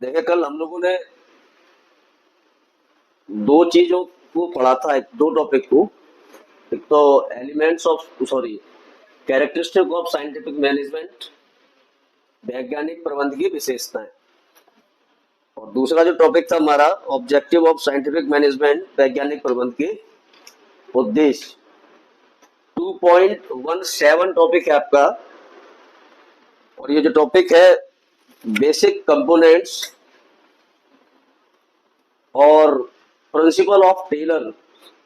देखिए कल हम लोगों ने दो चीजों को पढ़ा था, दो टॉपिक को। एक तो elements of sorry characteristic of scientific management, वैज्ञानिक प्रबंध की विशेषताएं, और दूसरा जो टॉपिक था हमारा ऑब्जेक्टिव ऑफ साइंटिफिक मैनेजमेंट, वैज्ञानिक प्रबंध के उद्देश्य। 2.17 टॉपिक है आपका, और ये जो टॉपिक है बेसिक कंपोनेंट्स और principle of Taylor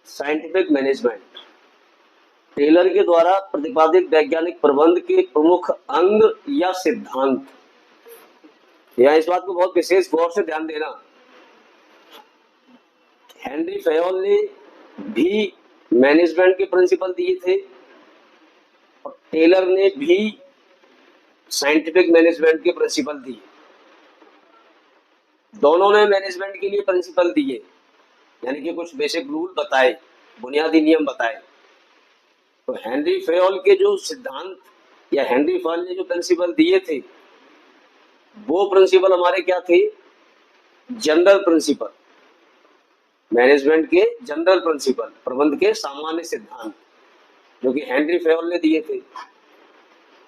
scientific management, Taylor के द्वारा प्रतिपादित वैज्ञानिक प्रबंध के प्रमुख अंग या सिद्धांत। यहाँ इस बात को बहुत विशेष गौर से ध्यान देना, हेनरी फेयोल ने भी मैनेजमेंट के प्रिंसिपल दिए थे और टेलर ने भी साइंटिफिक मैनेजमेंट के प्रिंसिपल दिए। दोनों ने मैनेजमेंट के लिए प्रिंसिपल दिए, यानी कि कुछ बेसिक रूल बताए, बुनियादी नियम बताए। तो हेनरी फेयोल के जो सिद्धांत या हेनरी फेयोल ने जो प्रिंसिपल दिए थे, वो प्रिंसिपल हमारे क्या थे? जनरल प्रिंसिपल, मैनेजमेंट के जनरल प्रिंसिपल, प्रबंध के सामान्य सिद्धांत, जो कि हेनरी फेयोल ने दिए थे।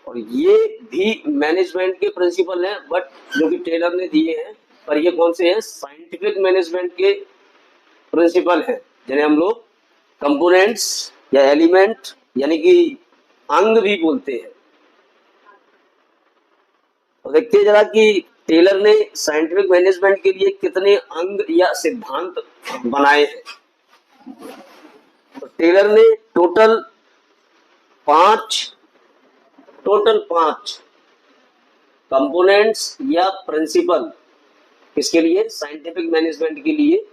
और ये भी मैनेजमेंट के प्रिंसिपल हैं, बट जो कि टेलर ने दिए हैं, पर ये कौन से हैं? साइंटिफिक मैनेजमेंट के प्रिंसिपल हैं, जिन्हें हम लोग कंपोनेंट्स या एलिमेंट यानी कि अंग भी बोलते हैं। तो देखते हैं जरा कि टेलर ने साइंटिफिक मैनेजमेंट के लिए कितने अंग या सिद्धांत बनाए हैं। तो टेलर ने टोटल पांच कंपोनेंट्स या प्रिंसिपल किसके लिए? साइंटिफिक मैनेजमेंट के लिए,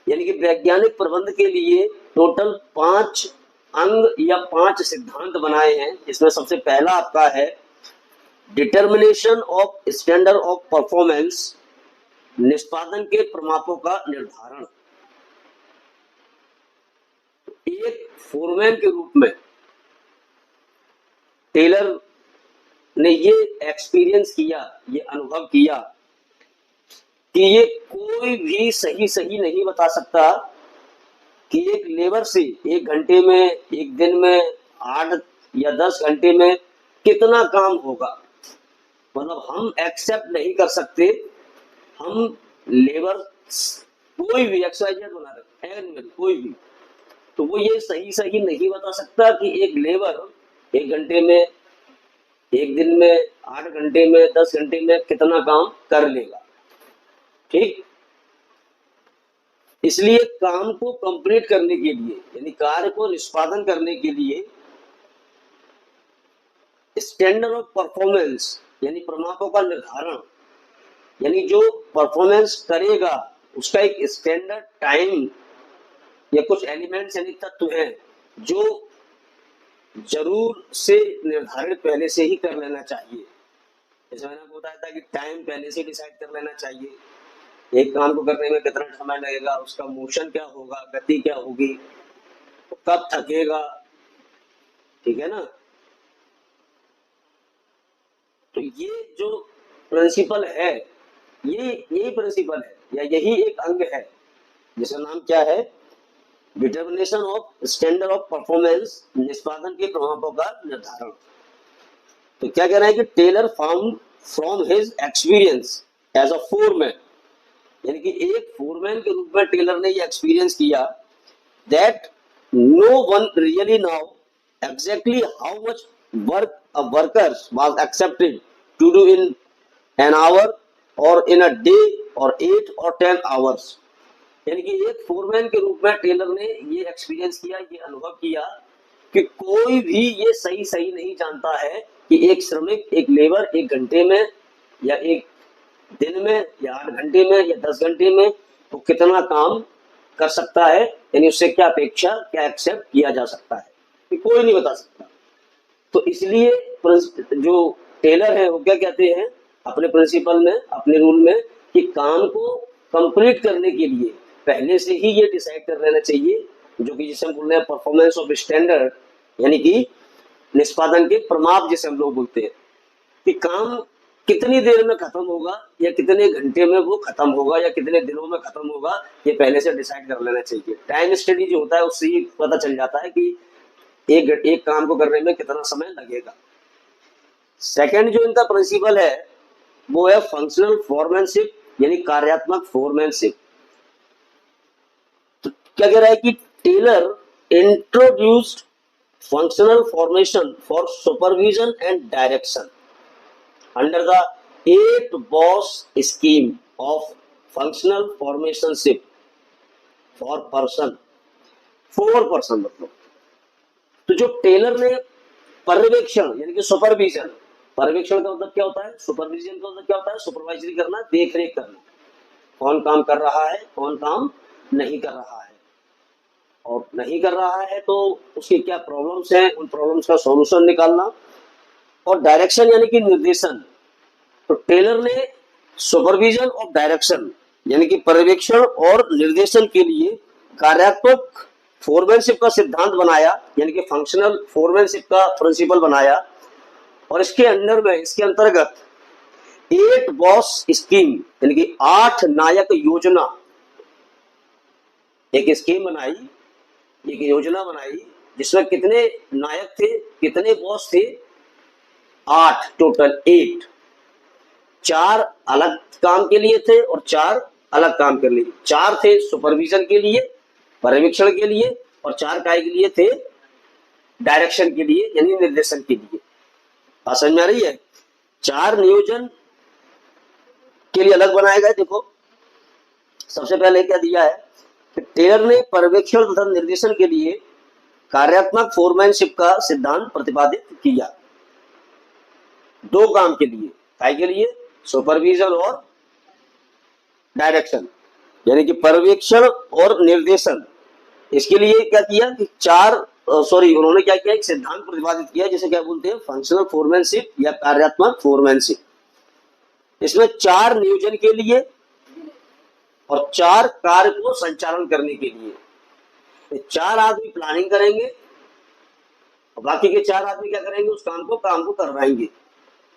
यानी कि वैज्ञानिक प्रबंध के लिए टोटल 5 अंग या 5 सिद्धांत बनाए हैं। इसमें सबसे पहला आपका है determination of standard of performance, निष्पादन के प्रमापों का निर्धारण। एक फोरमैन के रूप में टेलर ने ये एक्सपीरियंस किया, ये अनुभव किया कि ये कोई भी सही नहीं बता सकता कि एक लेबर से एक घंटे में, एक दिन में 8 या 10 घंटे में कितना काम होगा। मतलब हम एक्सेप्ट नहीं कर सकते, हम लेबर कोई भी XYZ बना रहे कोई भी, तो वो ये सही नहीं बता सकता कि एक लेबर एक घंटे में, एक दिन में, 8 घंटे में, 10 घंटे में कितना काम कर लेगा। ठीक, इसलिए काम को कंप्लीट करने के लिए, यानी कार्य को निष्पादन करने के लिए स्टैंडर्ड ऑफ परफॉर्मेंस यानी प्रमापों का निर्धारण, यानी जो परफॉर्मेंस करेगा उसका एक स्टैंडर्ड टाइम या कुछ एलिमेंट्स यानी तत्व हैं जो जरूर से निर्धारित पहले से ही कर लेना चाहिए। जैसे मैंने आपको बताया था कि टाइम पहले से डिसाइड कर लेना चाहिए, एक काम को करने में कितना समय लगेगा, उसका मोशन क्या होगा, गति क्या होगी, तो कब थकेगा, ठीक है ना। तो ये जो प्रिंसिपल है, यही प्रिंसिपल है या यही एक अंग है जिसका नाम क्या है? Determination of standard of performance, निष्पादन के प्रमापों का निर्धारण। तो क्या कह रहा है कि Taylor found from his experience as a foreman, यानी कि एक फोरमैन के रूप में टेलर ने ये एक्सपीरियंस किया that no one really know exactly how much work a worker was accepted to do in an hour और इन अ डे और 8 और 10 आवर्स। यानी कि एक फोरमैन के रूप में टेलर ने ये एक्सपीरियंस किया, ये अनुभव किया कि कोई भी ये सही नहीं जानता है कि एक श्रमिक, एक लेबर एक घंटे में या एक दिन में या 8 घंटे में या 10 घंटे में वो कितना काम कर सकता है, यानी उससे क्या अपेक्षा, क्या एक्सेप्ट किया जा सकता है, कि कोई नहीं बता सकता। तो इसलिए जो टेलर है वो क्या कहते हैं अपने प्रिंसिपल में, अपने रूल में, कि काम को कंप्लीट करने के लिए पहले से ही ये डिसाइड कर लेना चाहिए, जो कि जिसे हम बोल रहे हैं परफॉर्मेंस ऑफ स्टैंडर्ड, यानी कि निष्पादन के प्रमाप जिसे हम लोग बोलते हैं, कि काम कितनी देर में खत्म होगा या कितने घंटे में वो खत्म होगा या कितने दिनों में खत्म होगा, ये पहले से डिसाइड कर लेना चाहिए। टाइम स्टडी जो होता है उससे ही पता चल जाता है कि एक काम को करने में कितना समय लगेगा। सेकंड जो इनका प्रिंसिपल है वो है फंक्शनल फोरमैनशिप, यानी कार्यात्मक फोरमैनशिप। तो क्या कह रहा है कि Taylor introduced functional formation for supervision and direction under the 8 boss scheme of functional formationship for person 4 person। मतलब तो जो टेलर ने पर्यवेक्षण यानी कि सुपरविजन, पर्यवेक्षण का मतलब क्या होता है, सुपरविजन का मतलब क्या होता है, सुपरवाइजरी करना, देख रेख करना, कौन काम कर रहा है कौन काम नहीं कर रहा है, और नहीं कर रहा है तो उसकी क्या प्रॉब्लम्स हैं, उन प्रॉब्लम्स का सॉल्यूशन निकालना, और डायरेक्शन यानी कि निर्देशन। तो टेलर ने सुपरविजन और डायरेक्शन यानी कि पर्यवेक्षण और निर्देशन के लिए कार्यात्मक फोरमैनशिप का सिद्धांत बनाया, यानी कि फंक्शनल फोरमैनशिप का प्रिंसिपल बनाया, और इसके अंडर में, इसके अंतर्गत 8 बॉस स्कीम यानी कि 8 नायक योजना, एक स्कीम बनाई, एक योजना बनाई जिसमें कितने नायक थे, कितने बॉस थे, 8 टोटल 8। 4 अलग काम के लिए थे और 4 अलग काम के लिए। 4 थे सुपरविजन के लिए, पर्यवेक्षण के लिए, और 4 काय के लिए थे, डायरेक्शन के लिए यानी निर्देशन के लिए। बात समझ में आ रही है? 4 नियोजन के लिए अलग बनाया गया। देखो सबसे पहले क्या दिया है कि टेलर ने पर्यवेक्षण तथा निर्देशन के लिए कार्यात्मक फोरमैनशिप का सिद्धांत प्रतिपादित किया। 2 काम के लिए, काय के लिए, सुपरविजन और डायरेक्शन यानी कि पर्यवेक्षण और निर्देशन। इसके लिए क्या किया कि उन्होंने क्या किया, एक सिद्धांत प्रतिपादित किया जिसे क्या बोलते हैं, फंक्शनल फोरमैनशिप या कार्यात्मक फोरमैनशिप। इसमें 4 नियोजन के लिए और 4 कार्य को संचालन करने के लिए। तो 4 आदमी प्लानिंग करेंगे और बाकी के 4 आदमी क्या करेंगे, उस काम को करवाएंगे,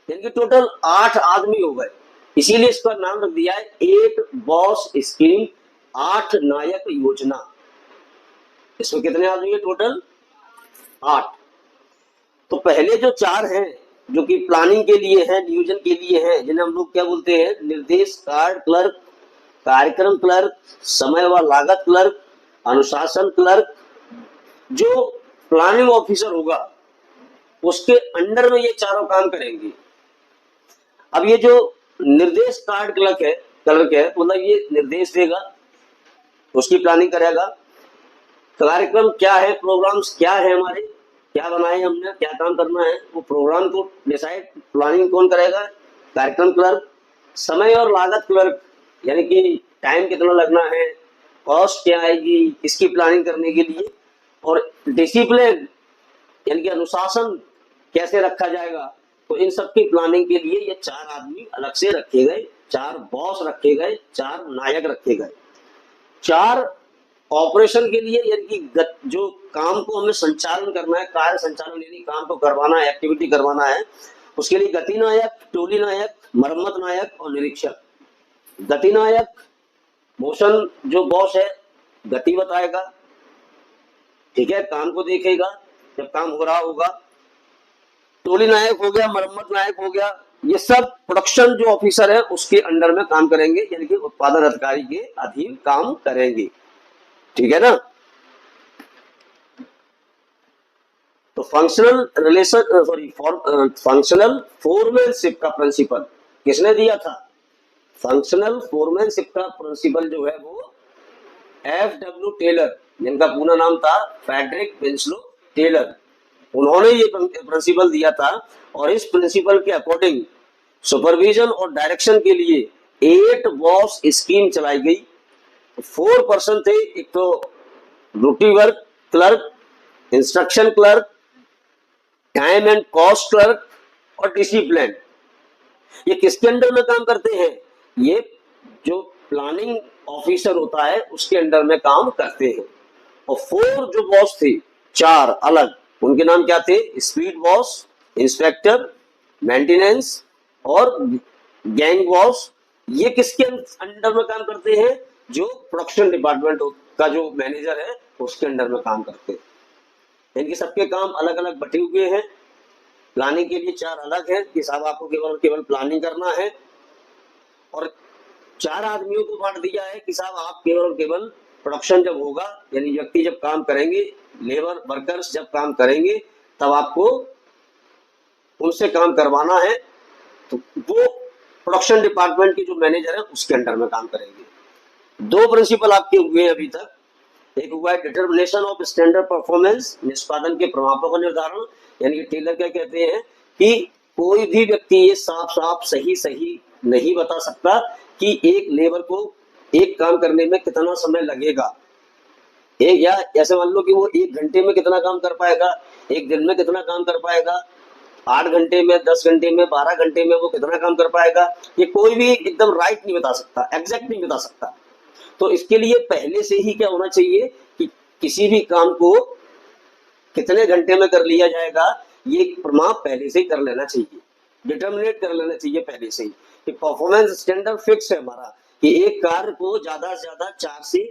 यानी कि टोटल 8 आदमी हो गए। इसीलिए इसका नाम रख दिया है 8 बॉस स्कीम, 8 नायक योजना। इसमें कितने आदमी है टोटल, 8। तो पहले जो 4 हैं जो कि प्लानिंग के लिए हैं, नियोजन के लिए हैं, जिन्हें हम लोग क्या बोलते हैं, निर्देश कार्ड क्लर्क, कार्यक्रम क्लर्क, समय व लागत क्लर्क, अनुशासन क्लर्क। जो प्लानिंग ऑफिसर होगा उसके अंडर में ये चारों काम करेंगे। अब ये जो निर्देश कार्ड क्लर्क है, मतलब ये निर्देश देगा, उसकी प्लानिंग करेगा। कार्यक्रम क्या है, प्रोग्राम्स क्या है, हमारे क्या बनाए हमने, क्या काम करना है, वो प्रोग्राम को डिसाइड, प्लानिंग कौन करेगा, कार्यक्रम क्लर्क। समय और लागत क्लर्क यानी कि टाइम कितना लगना है, कॉस्ट क्या आएगी, इसकी प्लानिंग करने के लिए। और डिसिप्लिन यानी कि अनुशासन कैसे रखा जाएगा, तो इन सब की प्लानिंग के लिए ये 4 आदमी अलग से रखे गए, 4 बॉस रखे गए, 4 नायक रखे गए। 4 ऑपरेशन के लिए यानी कि जो काम को हमें संचालन करना है, कार्य संचालन यानी काम को करवाना है, एक्टिविटी करवाना है, उसके लिए गति नायक, टोली नायक, मरम्मत नायक और निरीक्षक। गति नायक, मोशन जो बॉस है गति बताएगा, ठीक है, काम को देखेगा जब काम हो रहा होगा। टोली नायक हो गया, मरम्मत नायक हो गया, ये सब प्रोडक्शन जो ऑफिसर है उसके अंडर में काम करेंगे, यानी कि उत्पादन अधिकारी के अधीन काम करेंगे, ठीक है ना। तो फंक्शनल फोरमैनशिप का प्रिंसिपल किसने दिया था, फंक्शनल फोरमैनशिप का प्रिंसिपल जो है वो F.W. टेलर, जिनका पूरा नाम था फ्रेडरिक विंस्लो टेलर, उन्होंने ये प्रिंसिपल दिया था। और इस प्रिंसिपल के अकॉर्डिंग सुपरविजन और डायरेक्शन के लिए 8 बॉस स्कीम चलाई गई। 4 पर्सन थे, एक तो duty work clerk, instruction clerk, time and cost clerk और डिसिप्लिन। ये किसके अंडर में काम करते हैं, ये जो प्लानिंग ऑफिसर होता है उसके अंडर में काम करते हैं। और 4 जो बॉस थे, 4 अलग, उनके नाम क्या थे, स्पीड बॉस, इंस्पेक्टर, मेंटेनेंस, और गैंग बॉस, ये किसके अंडर में काम करते हैं? जो प्रोडक्शन डिपार्टमेंट का जो मैनेजर है उसके अंडर में काम करते हैं। इनके सबके काम अलग अलग बटे हुए हैं। प्लानिंग के लिए 4 अलग है कि साहब आपको केवल केवल प्लानिंग करना है, और 4 आदमियों को बांट दिया है कि साहब आप केवल केवल प्रोडक्शन जब होगा, यानी व्यक्ति जब काम करेंगे, लेबर वर्कर्स जब काम करेंगे, तब आपको उनसे काम करवाना है। तो वो प्रोडक्शन डिपार्टमेंट के जो मैनेजर है उसके अंडर में काम करेंगे। 2 प्रिंसिपल आपके हुए हैं अभी तक। एक हुआ है डिटर्मिनेशन ऑफ स्टैंडर्ड परफॉर्मेंस, निष्पादन के प्रमापों का निर्धारण। यानी कि टेलर क्या कहते हैं कि कोई भी व्यक्ति ये साफ साफ सही सही नहीं बता सकता कि एक लेबर को एक काम करने में कितना समय लगेगा। एक, या ऐसे मान लो कि वो 1 घंटे में कितना काम कर पाएगा, 1 दिन में कितना काम कर पाएगा, 8 घंटे में, 10 घंटे में, 12 घंटे में वो कितना काम कर पाएगा, ये कोई भी एकदम राइट नहीं बता सकता, एग्जैक्ट नहीं बता सकता। तो इसके लिए पहले से ही क्या होना चाहिए कि किसी भी काम को कितने घंटे में कर लिया जाएगा, ये प्रमाप पहले से ही कर लेना चाहिए, डिटर्मिनेट कर लेना चाहिए पहले से ही कि परफॉर्मेंस स्टैंडर्ड फिक्स है हमारा कि एक कार्य को ज्यादा से ज्यादा 4 से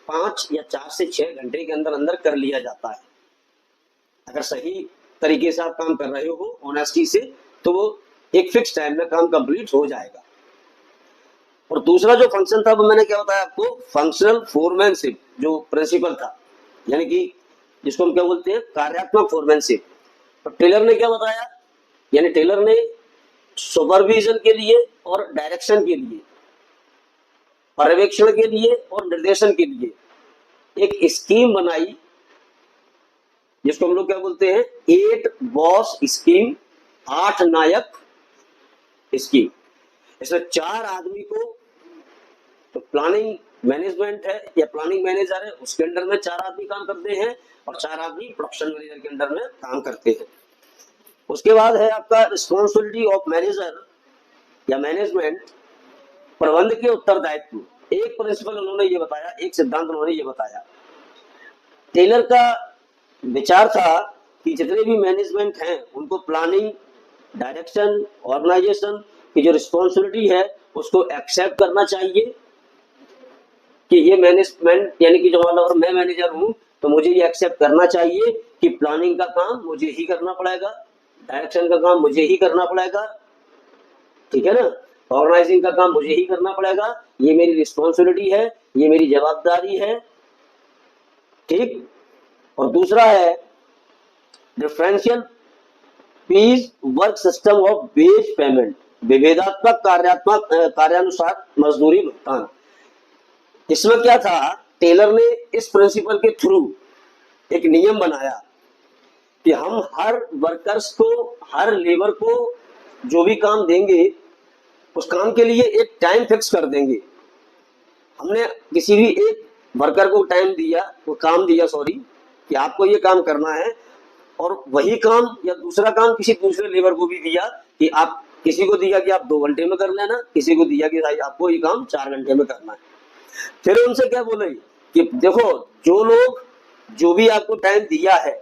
5 या 4 से 6 घंटे के अंदर अंदर कर लिया जाता है। अगर सही तरीके से आप काम कर रहे हो ऑनेस्टी से, तो वो एक फिक्स टाइम में काम कंप्लीट हो जाएगा। और दूसरा जो फंक्शन था वो मैंने क्या बताया आपको, फंक्शनल फोरमैनशिप जो प्रिंसिपल था, यानी कि जिसको हम क्या बोलते हैं, कार्यात्मक फोरमैनशिप। तो टेलर ने क्या बताया, यानी टेलर ने सुपरविजन के लिए और डायरेक्शन के लिए, पर्यवेक्षण के लिए और निर्देशन के लिए एक स्कीम बनाई, जिसको हम लोग क्या बोलते हैं, 8 बॉस स्कीम, 8 नायक स्कीम। इसमें 4 आदमी को, तो प्लानिंग मैनेजमेंट है या प्लानिंग मैनेजर है, उसके अंडर में 4 आदमी काम करते हैं और 4 आदमी प्रोडक्शन मैनेजर के अंडर में काम करते हैं। उसके बाद है आपका रिस्पॉन्सिबिलिटी ऑफ मैनेजर या मैनेजमेंट, प्रबंध के उत्तरदायित्व। एक प्रिंसिपल उन्होंने ये बताया, एक सिद्धांत उन्होंने ये बताया। टेलर का विचार था कि जितने भी मैनेजमेंट हैं उनको प्लानिंग, डायरेक्शन, ऑर्गेनाइजेशन की जो रिस्पॉन्सिबिलिटी है उसको एक्सेप्ट करना चाहिए कि ये मैनेजमेंट, यानी कि जो अगर मैं मैनेजर हूं तो मुझे ये एक्सेप्ट करना चाहिए कि प्लानिंग का काम मुझे ही करना पड़ेगा, डायरेक्शन का काम मुझे ही करना पड़ेगा, ठीक है ना, ऑर्गेनाइजिंग का काम मुझे ही करना पड़ेगा, ये मेरी रिस्पॉन्सिबिलिटी है, ये मेरी जवाबदारी है, ठीक। और दूसरा है differential piece work system of base payment, विभेदात्मक कार्यानुसार मजदूरी भुगतान। इसमें क्या था, टेलर ने इस प्रिंसिपल के थ्रू एक नियम बनाया कि हम हर वर्कर्स को, हर लेबर को जो भी काम देंगे उस काम के लिए एक टाइम फिक्स कर देंगे। हमने किसी भी एक वर्कर को टाइम दिया, वो काम दिया, सॉरी, कि आपको ये काम करना है, और वही काम या दूसरा काम किसी दूसरे लेबर को भी दिया कि आप, किसी को दिया कि आप 2 घंटे में कर लेना, किसी को दिया कि भाई आपको ये काम 4 घंटे में करना है। फिर उनसे क्या बोले कि देखो, जो लोग जो भी आपको टाइम दिया है,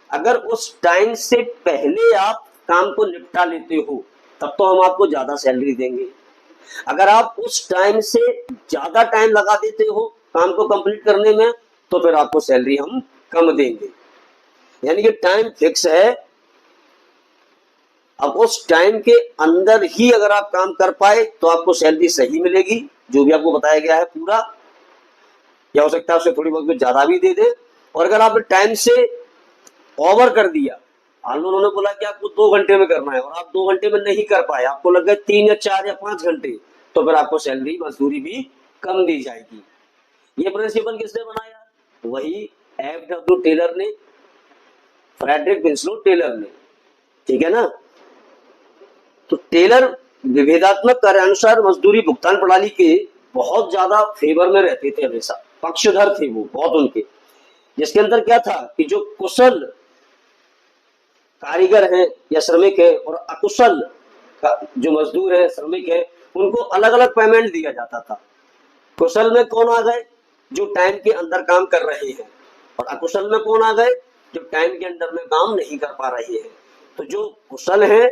अगर उस टाइम से पहले आप काम को निपटा लेते हो तब तो हम आपको ज्यादा सैलरी देंगे, अगर आप उस टाइम से ज्यादा टाइम लगा देते हो काम को कंप्लीट करने में तो फिर आपको सैलरी हम कम देंगे। यानी कि टाइम फिक्स है, अब उस टाइम के अंदर ही अगर आप काम कर पाए तो आपको सैलरी सही मिलेगी, जो भी आपको बताया गया है पूरा, या हो सकता है उससे थोड़ी बहुत ज्यादा भी दे दे। और अगर आपने टाइम से ओवर कर दिया, उन्होंने बोला कि आपको 2 घंटे में करना है और आप 2 घंटे में नहीं कर पाए, आपको लग गए 3 या 4 या 5 घंटे, तो फिर आपको सैलरी मजदूरी भी कम दी जाएगी। ये प्रिंसिपल किसने बनाया, वही F.W. टेलर ने, फ्रेडरिक विंसलो टेलर ने, ठीक है ना। तो टेलर विभेदात्मक कार्यानुसार मजदूरी भुगतान प्रणाली के बहुत ज्यादा फेवर में रहते थे, हमेशा पक्षधर थे वो बहुत उनके, जिसके अंदर क्या था कि जो कुशल कारीगर है या श्रमिक है और अकुशल जो मजदूर है, श्रमिक है, उनको अलग अलग पेमेंट दिया जाता था। कुशल में कौन आ गए, जो टाइम के अंदर काम कर रहे हैं, और अकुशल में कौन आ गए, जो टाइम के अंदर में काम नहीं कर पा रहे हैं। तो जो कुशल है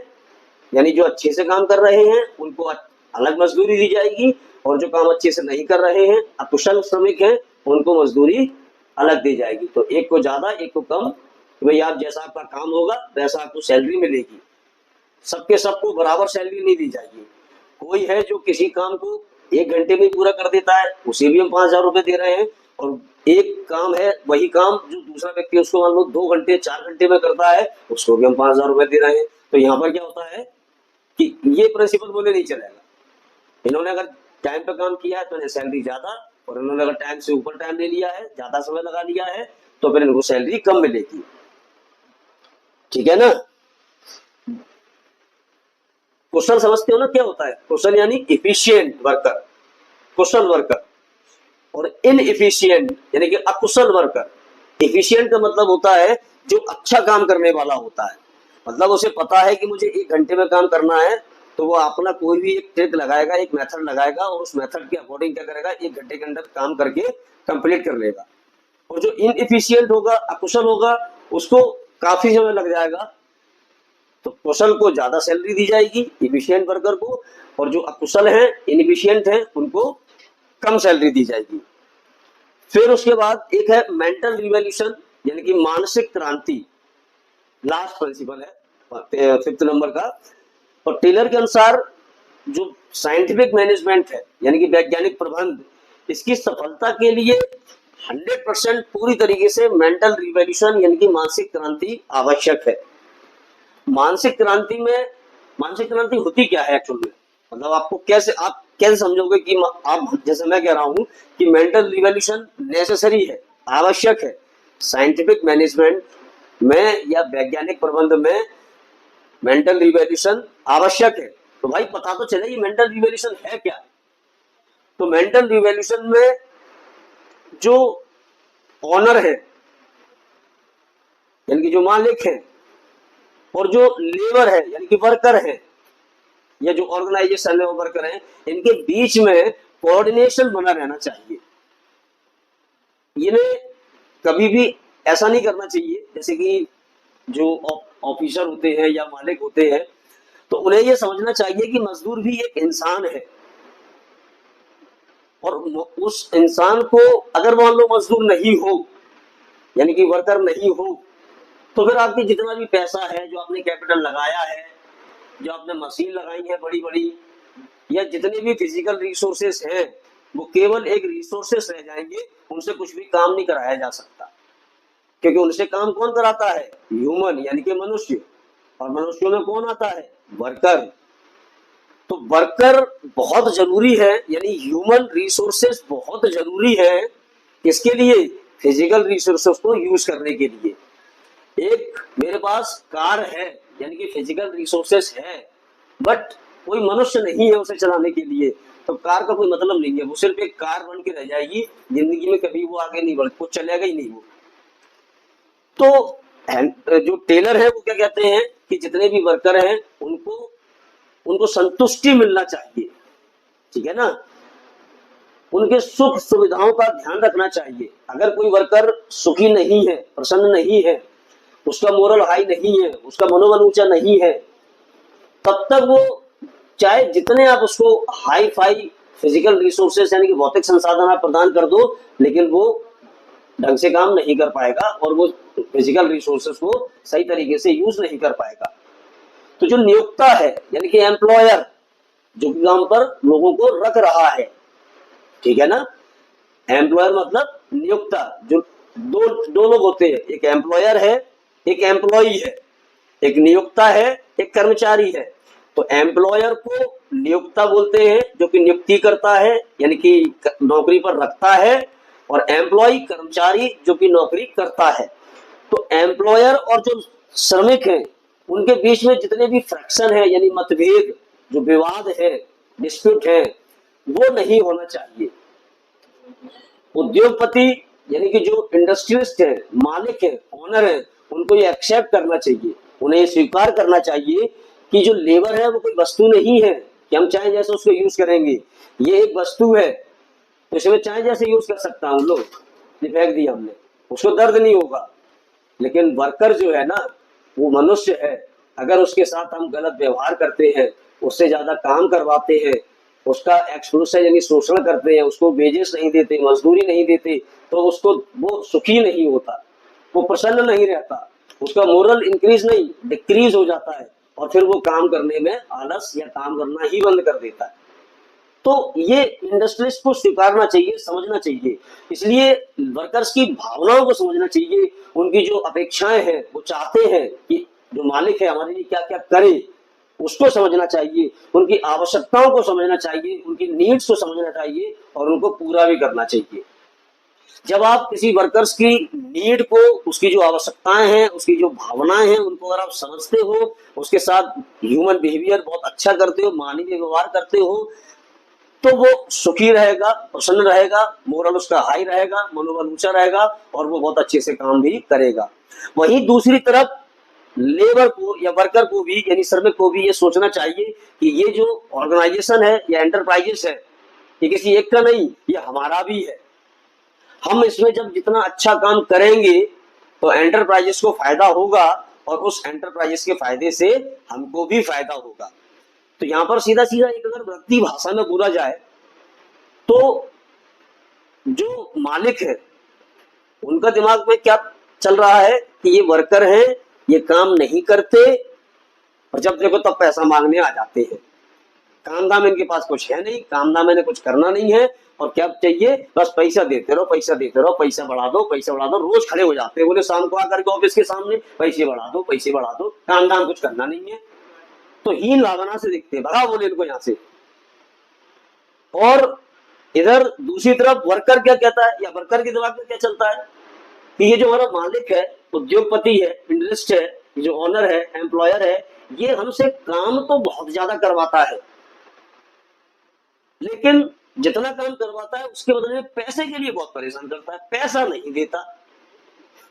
यानी जो अच्छे से काम कर रहे हैं उनको अलग मजदूरी दी जाएगी, और जो काम अच्छे से नहीं कर रहे हैं, अकुशल श्रमिक हैं, उनको मजदूरी अलग दी जाएगी। तो एक को ज्यादा एक को कम, तो भाई आप जैसा आपका काम होगा वैसा आपको सैलरी मिलेगी। सबके सबको बराबर सैलरी नहीं दी जाएगी। कोई है जो किसी काम को 1 घंटे में पूरा कर देता है, उसे भी हम 5,000 रुपए दे रहे हैं, और एक काम है वही काम जो दूसरा व्यक्ति उसको मान लो 2 घंटे 4 घंटे में करता है, उसको भी हम 5,000 रुपए दे रहे हैं। तो यहाँ पर क्या होता है कि ये प्रिंसिपल बोले नहीं चलेगा। इन्होंने अगर टाइम पे काम किया है तो इन्हें सैलरी ज्यादा, और इन्होंने अगर टाइम से ऊपर टाइम ले लिया है, ज्यादा समय लगा लिया है, तो फिर इनको सैलरी कम मिलेगी। ठीक है ना। कुशल समझते हो ना क्या होता है? कुशल यानी इफिशियंट वर्कर, कुशल वर्कर, और इनएफिशिएंट यानी कि अकुशल वर्कर। एफिशिएंट का मतलब होता है जो अच्छा काम करने वाला होता है, मतलब उसे पता है कि मुझे 1 घंटे में काम करना है, तो वो अपना कोई भी एक ट्रिक लगाएगा, एक मेथड लगाएगा, और उस मेथड के अकॉर्डिंग क्या करेगा, 1 घंटे के अंदर काम करके कंप्लीट कर लेगा। और जो इनएफिशिएंट होगा, अकुशल होगा, उसको काफी समय लग जाएगा। तो कुशल को ज्यादा सैलरी दी जाएगी, इफिशिएंट वर्कर को, और जो अकुशल है, इनएफिशिएंट है, उनको कम सैलरी दी जाएगी। फिर उसके बाद एक है मेंटल रिवॉल्यूशन यानी कि मानसिक क्रांति, लास्ट प्रिंसिपल है 5th नंबर का। और टेलर के अनुसार जो साइंटिफिक मैनेजमेंट है यानी कि वैज्ञानिक प्रबंध, इसकी सफलता के लिए 100% पूरी तरीके से मेंटल रिवॉल्यूशन यानी कि मानसिक क्रांति आवश्यक है। मानसिक क्रांति होती क्या है एक्चुअल में, मतलब आपको आप कैसे समझोगे कि आप जैसे मैं कह रहा हूं कि मेंटल रिवॉल्यूशन नेसेसरी है, आवश्यक है साइंटिफिक मैनेजमेंट में या वैज्ञानिक प्रबंध में, मेंटल रिवॉल्यूशन आवश्यक है। तो भाई पता तो चले ये मेंटल रिवॉल्यूशन है क्या। तो मेंटल रिवॉल्यूशन में जो ओनर है यानी कि जो मालिक है, और जो लेबर है यानी कि वर्कर है, या जो ऑर्गेनाइजेशन है वो वर्कर है, इनके बीच में कोऑर्डिनेशन बना रहना चाहिए। इन्हें कभी भी ऐसा नहीं करना चाहिए जैसे कि जो ऑफिसर होते हैं या मालिक होते हैं, तो उन्हें यह समझना चाहिए कि मजदूर भी एक इंसान है, और उस इंसान को अगर मान लो मजदूर नहीं हो यानी कि वर्कर नहीं हो, तो फिर आपकी जितना भी पैसा है, जो आपने कैपिटल लगाया है, जो आपने मशीन लगाई है बड़ी बड़ी, या जितने भी फिजिकल रिसोर्सेस हैं, वो केवल एक रिसोर्सेस रह जाएंगे, उनसे कुछ भी काम नहीं कराया जा सकता। क्योंकि उनसे काम कौन कराता है? ह्यूमन यानी कि मनुष्य, और मनुष्यों में कौन आता है? वर्कर। तो वर्कर बहुत जरूरी है, यानी ह्यूमन रिसोर्सेस बहुत जरूरी है किसके लिए? फिजिकल रिसोर्सेस को यूज करने के लिए। एक मेरे पास कार है यानी कि फिजिकल रिसोर्सेस है, बट कोई मनुष्य नहीं है उसे चलाने के लिए, तो कार का कोई मतलब नहीं है, वो सिर्फ एक कार बन के रह जाएगी, जिंदगी में कभी वो आगे नहीं बढ़, कुछ चलेगा ही नहीं वो। तो जो टेलर है वो क्या कहते हैं कि जितने भी वर्कर हैं उनको संतुष्टि मिलना चाहिए, ठीक है ना, उनके सुख सुविधाओं का ध्यान रखना चाहिए। अगर कोई वर्कर सुखी नहीं है, प्रसन्न नहीं है, उसका मोरल हाई नहीं है, उसका मनोबल ऊंचा नहीं है, तब तक वो चाहे जितने आप उसको हाई फाई फिजिकल रिसोर्सेस यानी कि भौतिक संसाधन आप प्रदान कर दो, लेकिन वो ढंग से काम नहीं कर पाएगा और वो फिजिकल रिसोर्सेस को सही तरीके से यूज नहीं कर पाएगा। तो जो नियोक्ता है यानी कि एम्प्लॉयर, जो काम पर लोगों को रख रहा है, ठीक है ना, एम्प्लॉयर मतलब नियोक्ता। जो दो लोग होते हैं, एक एम्प्लॉयर है, एक एम्प्लॉई है, एक नियोक्ता है, एक कर्मचारी है। तो एम्प्लॉयर को नियोक्ता बोलते हैं जो कि नियुक्ति करता है यानी कि नौकरी पर रखता है, और एम्प्लॉई कर्मचारी जो कि नौकरी करता है। तो एम्प्लॉयर और जो श्रमिक हैं उनके बीच में जितने भी फ्रैक्शन है यानी मतभेद, जो विवाद है, डिस्प्यूट है, वो नहीं होना चाहिए। उद्योगपति यानी कि जो इंडस्ट्रियलिस्ट है, मालिक है, ओनर है, उनको ये एक्सेप्ट करना चाहिए, उन्हें ये स्वीकार करना चाहिए कि जो लेबर है वो कोई वस्तु नहीं है कि हम चाहे जैसे उसको यूज करेंगे। ये एक वस्तु है, तो इसमें चाहे जैसे यूज कर सकता हूं, लो ये फेंक दिया हमने, उसको दर्द नहीं होगा। लेकिन वर्कर जो है ना, वो मनुष्य है, अगर उसके साथ हम गलत व्यवहार करते हैं, उससे ज्यादा काम करवाते हैं, उसका एक्सक्लूसिव यानी शोषण करते हैं, उसको वेजेस नहीं देते, मजदूरी नहीं देते, तो उसको वो सुखी नहीं होता, वो प्रसन्न नहीं रहता, उसका मोरल इंक्रीज नहीं डिक्रीज हो जाता है, और फिर वो काम करने में आलस या काम करना ही बंद कर देता है। तो ये इंडस्ट्रियलिस्ट को स्वीकारना चाहिए, समझना चाहिए। इसलिए वर्कर्स की भावनाओं को समझना चाहिए, उनकी जो अपेक्षाएं हैं, वो चाहते हैं कि जो मालिक है हमारे लिए क्या क्या करे, उसको समझना चाहिए, उनकी आवश्यकताओं को समझना चाहिए, उनकी नीड्स को समझना चाहिए और उनको पूरा भी करना चाहिए। जब आप किसी वर्कर्स की नीड को, उसकी जो आवश्यकताएं हैं, उसकी जो भावनाएं हैं, उनको अगर आप समझते हो, उसके साथ ह्यूमन बिहेवियर बहुत अच्छा करते हो, मानवीय व्यवहार करते हो, तो वो सुखी रहेगा, प्रसन्न रहेगा, मोरल उसका हाई रहेगा, मनोबल ऊंचा रहेगा और वो बहुत अच्छे से काम भी करेगा। वहीं दूसरी तरफ लेबर को या वर्कर को भी यानी श्रमिक को भी ये सोचना चाहिए कि ये जो ऑर्गेनाइजेशन है या एंटरप्राइजेस है, ये किसी एक का नहीं, ये हमारा भी है। हम इसमें जब जितना अच्छा काम करेंगे तो एंटरप्राइजेस को फायदा होगा और उस एंटरप्राइजेस के फायदे से हमको भी फायदा होगा। तो यहाँ पर सीधा सीधा एक अगर व्यक्ति भाषा में बोला जाए तो जो मालिक है उनका दिमाग में क्या चल रहा है कि ये वर्कर हैं, ये काम नहीं करते और जब देखो तब पैसा मांगने आ जाते हैं। काम धाम इनके पास कुछ है नहीं, काम धाम इन्हें कुछ करना नहीं है और क्या चाहिए, बस पैसा देते रहो, पैसा देते रहो, पैसा बढ़ा दो, पैसा बढ़ा दो। रोज खड़े हो जाते हैं बोले शाम को आकर के ऑफिस के सामने, पैसे बढ़ा दो, पैसे बढ़ा दो, काम धाम कुछ करना नहीं है। तो हीन भावना से दिखते हैं, भगा बोले इनको यहाँ से। और इधर दूसरी तरफ वर्कर क्या कहता है या वर्कर के दिमाग में क्या चलता है कि ये जो हमारा मालिक है, उद्योगपति है, इंडस्ट्रिस्ट है, जो ओनर है, एम्प्लॉयर है, ये हमसे काम तो बहुत ज्यादा करवाता है, लेकिन जितना काम करवाता है उसके बदले में पैसे के लिए बहुत परेशान करता है, पैसा नहीं देता।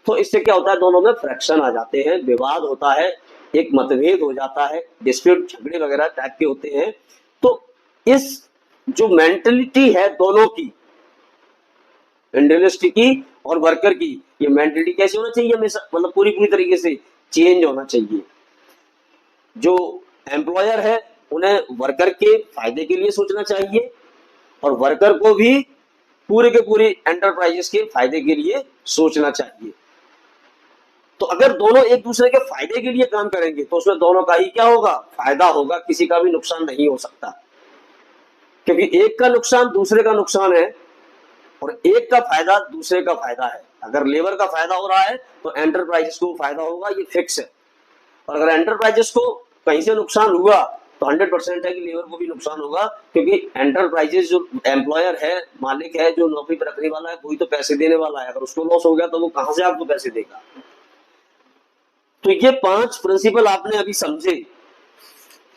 तो इससे क्या होता है, दोनों में फ्रैक्शन आ जाते हैं, विवाद होता है, एक मतभेद हो जाता है, डिस्प्यूट झगड़े वगैरह टाइप के होते हैं। तो इस जो मेंटेलिटी है दोनों की, इंडस्ट्री की और वर्कर की, ये मेंटेलिटी कैसे होना चाहिए हमेशा, मतलब पूरी पूरी तरीके से चेंज होना चाहिए। जो एम्प्लॉयर है उन्हें वर्कर के फायदे के लिए सोचना चाहिए और वर्कर को भी पूरे के पूरे एंटरप्राइजेस के फायदे के लिए सोचना चाहिए। तो अगर दोनों एक दूसरे के फायदे के लिए काम करेंगे तो उसमें दोनों का ही क्या होगा, फायदा होगा, किसी का भी नुकसान नहीं हो सकता, क्योंकि एक का नुकसान दूसरे का नुकसान है और एक का फायदा दूसरे का फायदा है। अगर लेबर का फायदा हो रहा है तो एंटरप्राइजेस को फायदा होगा, ये फिक्स है। और अगर एंटरप्राइजेस को कहीं से नुकसान हुआ तो 100% है कि लेबर को भी नुकसान होगा, क्योंकि एंटरप्राइजेस जो एम्प्लॉयर है, मालिक है, जो नौकरी पर रखने वाला है, वही तो पैसे देने वाला है। अगर उसको लॉस हो गया तो वो कहां से आपको पैसे देगा। तो ये 5 प्रिंसिपल आपने अभी समझे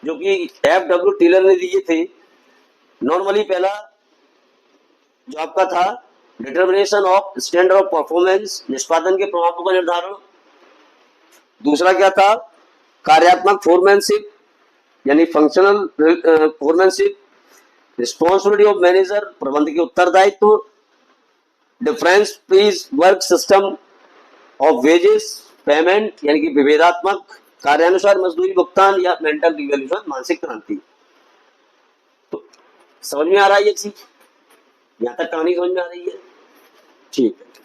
जो कि एफ.डब्ल्यू. टेलर ने दिए थे। नॉर्मली पहला जो आपका था determination of standard of performance, निष्पादन के प्रमाणों का निर्धारण। दूसरा क्या था, कार्यात्मक फोरमैनशिप यानी functional foremanship, responsibility of manager, प्रबंध के उत्तरदायित्व, difference piece work system of wages, payment यानी कि विभेदात्मक कार्यानुसार मजदूरी भुगतान या मेंटल रिवॉल्यूशन, मानसिक क्रांति। तो समझ में आ रहा है ये चीज, यहां तक कहानी समझ में आ रही है, ठीक है।